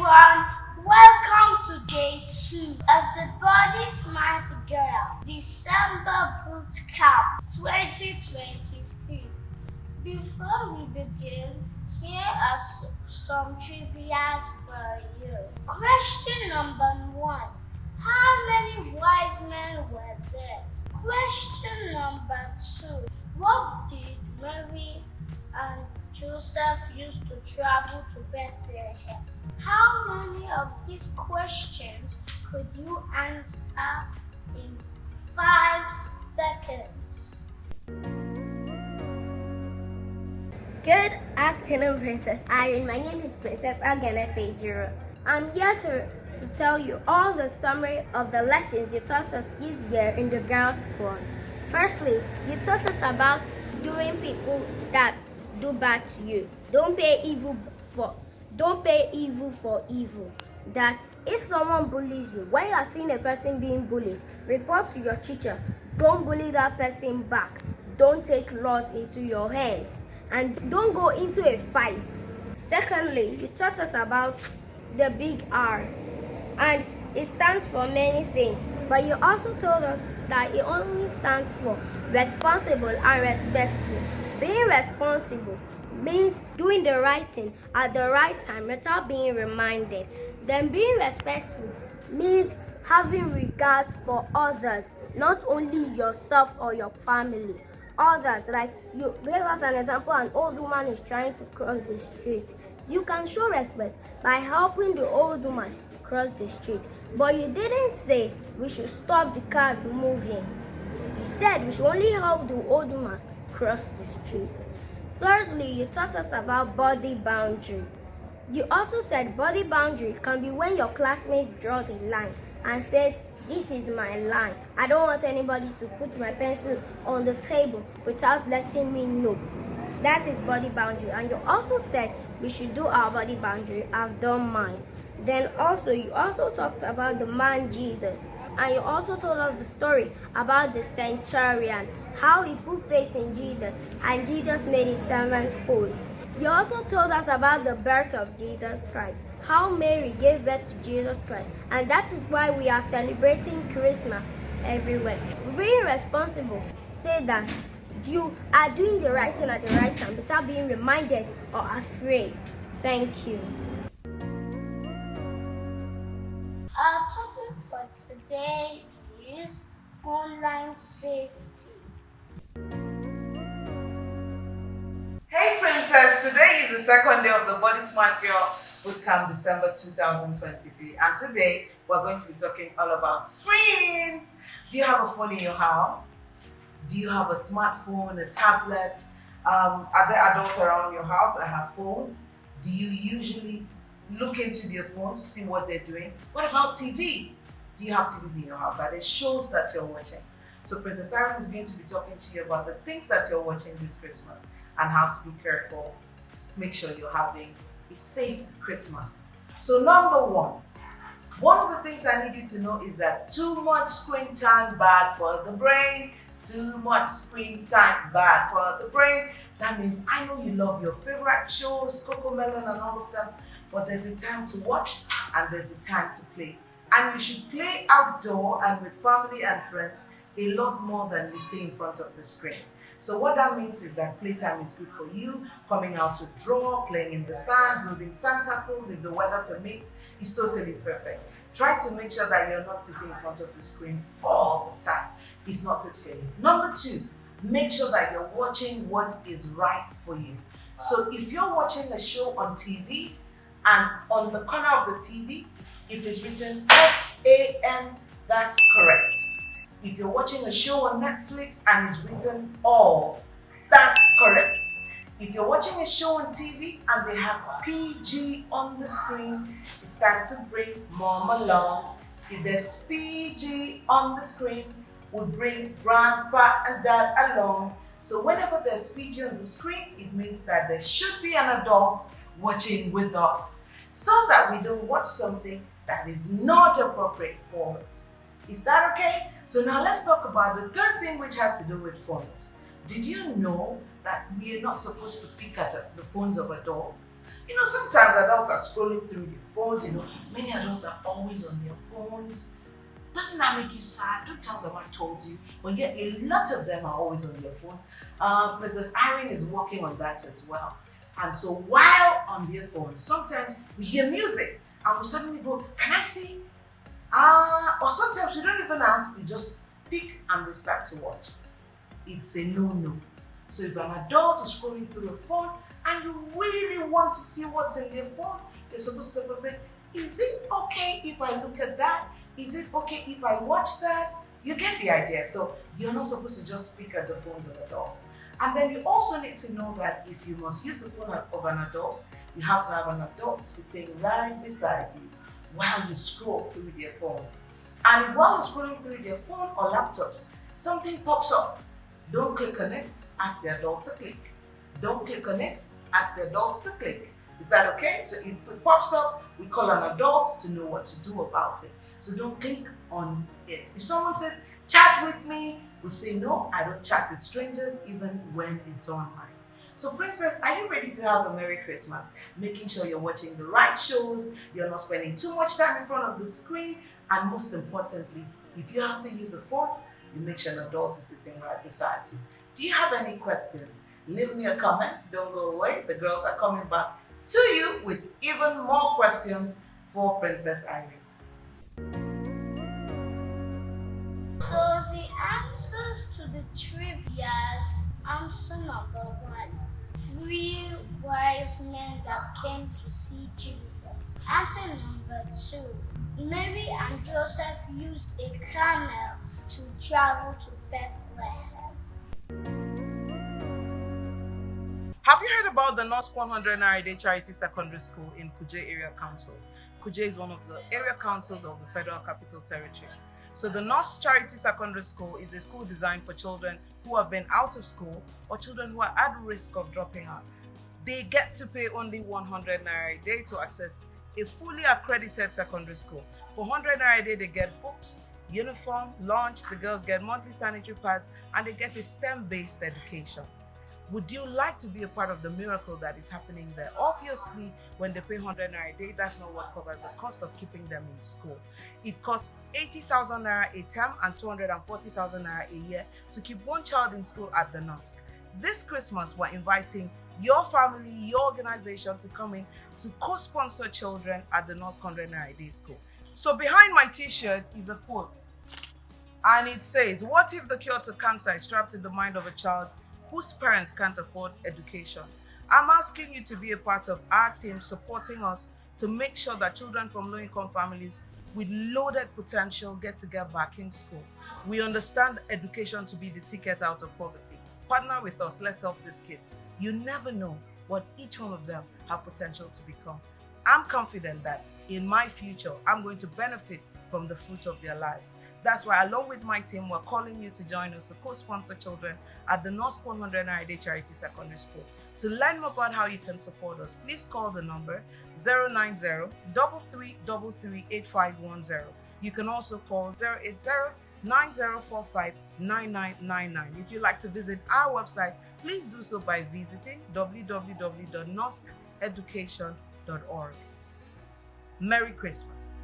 everyone, welcome to day 2 of the Body Smart Girl December Bootcamp 2023. Before we begin, here are some trivias for you. Question number 1. How many wise men were there? Question number 2. What did Mary and Joseph used to travel to Bethlehem? How many of these questions could you answer in 5 seconds? Good afternoon, Princess Irene. My name is Princess Agene Fejiro. I'm here to tell you all the summary of the lessons you taught us this year in the girls' squad. Firstly, you taught us about doing people that do bad to you. Don't pay evil for evil. That if someone bullies you, when you are seeing a person being bullied, report to your teacher. Don't bully that person back. Don't take laws into your hands. And don't go into a fight. Secondly, you taught us about the big R. And it stands for many things. But you also told us that it only stands for responsible and respectful. Being responsible means doing the right thing at the right time without being reminded. Then being respectful means having regard for others, not only yourself or your family. Others, like you gave us an example, an old woman is trying to cross the street. You can show respect by helping the old woman cross the street. But you didn't say we should stop the cars moving. You said we should only help the old woman cross the street. Thirdly, you taught us about body boundary. You also said body boundary can be when your classmate draws a line and says, "This is my line. I don't want anybody to put my pencil on the table without letting me know." That is body boundary. And you also said we should do our body boundary. I've done mine. Then you also talked about the man Jesus. And you also told us the story about the centurion, how he put faith in Jesus and Jesus made his servant whole. You also told us about the birth of Jesus Christ, how Mary gave birth to Jesus Christ, and that is why we are celebrating Christmas everywhere. Being responsible, say that you are doing the right thing at the right time without being reminded or afraid. Thank you. Our topic for today is online safety. Hey Princess, today is the second day of the Body Smart Girl Bootcamp December 2023, and today we're going to be talking all about screens. Do you have a phone in your house? Do you have a smartphone, a tablet? Are there adults around your house that have phones? Do you usually look into their phones to see what they're doing? What about TV? Do you have TVs in your house? Are there shows that you're watching? So Princess Irene is going to be talking to you about the things that you're watching this Christmas and how to be careful to make sure you're having a safe Christmas. So number one of the things I need you to know is that too much screen time bad for the brain. Too much screen time bad for the brain. That means I know you love your favorite shows, Cocomelon and all of them, but there's a time to watch and there's a time to play. And you should play outdoor and with family and friends a lot more than you stay in front of the screen. So what that means is that playtime is good for you. Coming out to draw, playing in the stand, building sandcastles if the weather permits is totally perfect. Try to make sure that you're not sitting in front of the screen all the time. It's not good for you. Number 2, make sure that you're watching what is right for you. So if you're watching a show on TV and on the corner of the TV, it is written FAN, that's correct. If you're watching a show on Netflix and it's written all, that's correct. If you're watching a show on TV and they have PG on the screen, it's time to bring mom along. If there's PG on the screen, we'll bring grandpa and dad along. So whenever there's PG on the screen, it means that there should be an adult watching with us so that we don't watch something that is not appropriate for us. Is that okay? So now let's talk about the third thing, which has to do with phones. Did you know that we are not supposed to pick at the phones of adults? Sometimes adults are scrolling through their phones. Many adults are always on their phones. Doesn't that make you sad? Don't tell them I told you. But yet a lot of them are always on their phone. Princess Irene is working on that as well. And so while on their phone, sometimes we hear music and we suddenly go, can I see? Or sometimes we don't even ask, we just pick and we start to watch. It's a no-no. So if an adult is scrolling through a phone and you really want to see what's in their phone, you're supposed to say, is it okay if I look at that? Is it okay if I watch that? You get the idea. So you're not supposed to just pick at the phones of adults. And then you also need to know that if you must use the phone of an adult, you have to have an adult sitting right beside you while you scroll through their phones. And while you're scrolling through their phone or laptops, something pops up. Don't click on it, ask the adult to click. Don't click on it, ask the adults to click. Is that okay? So if it pops up, we call an adult to know what to do about it. So don't click on it. If someone says, chat with me, we say, no, I don't chat with strangers even when it's online. So Princess, are you ready to have a Merry Christmas? Making sure you're watching the right shows, you're not spending too much time in front of the screen, and most importantly, if you have to use a phone, you make sure an adult is sitting right beside you. Do you have any questions? Leave me a comment, don't go away. The girls are coming back to you with even more questions for Princess Irene. So the answers to the trivias, answer number 1. 3 wise men that came to see Jesus. Answer number 2. Mary and Joseph used a camel to travel to Bethlehem. Have you heard about the North 100 Naira Day Charity Secondary School in Kuje Area Council? Kuje is one of the area councils of the Federal Capital Territory. So the North Charity Secondary School is a school designed for children who have been out of school or children who are at risk of dropping out. They get to pay only 100 Naira a day to access a fully accredited secondary school. For 100 Naira a day, they get books, uniform, lunch, the girls get monthly sanitary pads, and they get a STEM-based education. Would you like to be a part of the miracle that is happening there? Obviously, when they pay 100 Naira a day, that's not what covers the cost of keeping them in school. It costs 80,000 Naira a term and 240,000 Naira a year to keep one child in school at the NOSC. This Christmas, we're inviting your family, your organization to come in to co-sponsor children at the NOSC 100 Naira a day school. So behind my t-shirt is a quote, and it says, what if the cure to cancer is trapped in the mind of a child whose parents can't afford education? I'm asking you to be a part of our team supporting us to make sure that children from low-income families with loaded potential get back in school. We understand education to be the ticket out of poverty. Partner with us, let's help these kids. You never know what each one of them have potential to become. I'm confident that in my future, I'm going to benefit from the fruit of their lives. That's why, along with my team, we're calling you to join us to co-sponsor children at the North 100 Naira Day Charity Secondary School. To learn more about how you can support us, please call the number 090-3333-8510. You can also call 080-9045-9999. If you'd like to visit our website, please do so by visiting www.nosceducation.org. Merry Christmas.